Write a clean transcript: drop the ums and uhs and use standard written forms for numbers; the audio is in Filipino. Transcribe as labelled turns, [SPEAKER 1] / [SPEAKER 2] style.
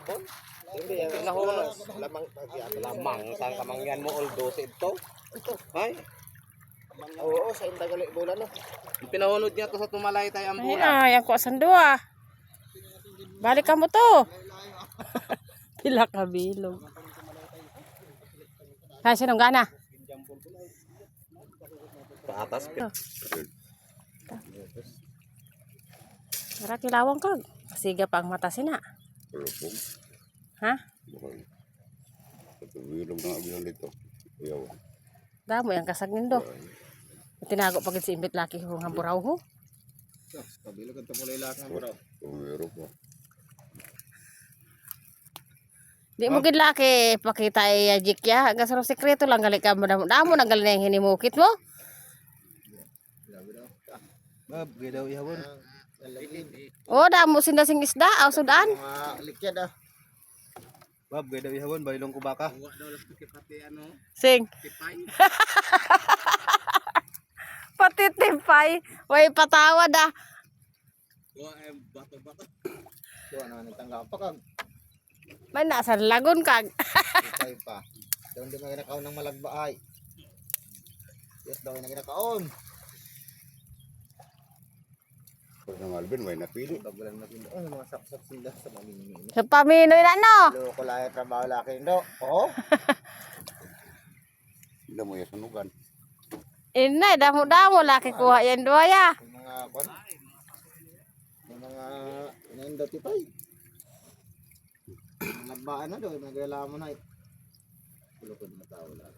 [SPEAKER 1] hapon. Hindi yan nahulog. Lamang sa kamangyan mo oldo sa ito. Ay. Oo, sa indagali bulan no. Pinahunod niya to sa tumalay tay ang bulan.
[SPEAKER 2] Ay, ako asan dua. Balik ka mo to. Pila ka bilog. Hay, sinong gana?
[SPEAKER 1] Sa atas.
[SPEAKER 2] Tara, kilawang kag. Siga pa ang mata sina.
[SPEAKER 3] Lupog.
[SPEAKER 2] Ha?
[SPEAKER 3] Bukan. Katulog na abiyan dito. Ayaw.
[SPEAKER 2] Damo yang kasag nindo. Tinago pagid si imbit laki ho nga buraw ho.
[SPEAKER 1] Pabilog ang tapulay laki ng buraw.
[SPEAKER 3] Tumiro po.
[SPEAKER 2] Di mo gid laki pakita ay jikya. Gasaro sekreto lang gali ka mo damo nang gali na hinimukit mo.
[SPEAKER 1] Bab, gidaw ihawon.
[SPEAKER 2] Oh, damo sinda sing isda aw sudan.
[SPEAKER 1] Mga likyad ah. Bab, gidaw ihawon bailong ko baka.
[SPEAKER 2] Sing. Pati tipay. Way patawad ah.
[SPEAKER 1] Kuha na nitangga pa kag.
[SPEAKER 2] May nasa lagon kag.
[SPEAKER 1] Itay pa. Doon di mo ginakaon ng malagbaay. Yes daw na ginakaon.
[SPEAKER 3] Pag ng Alvin, may napili.
[SPEAKER 1] Bagulan na kindo. Ano mga saksak sila sa mamimili.
[SPEAKER 2] Sa paminoy na no.
[SPEAKER 1] Loko lahi trabaho laki ndo. Oo.
[SPEAKER 3] Hindi mo yung sanugan.
[SPEAKER 2] Inay damo laki kuha yan duaya.
[SPEAKER 1] Yung mga kon. Yung mga inaindo tipay. Nagbaan na daw, nagreklamo na. Kulukod na tao lang.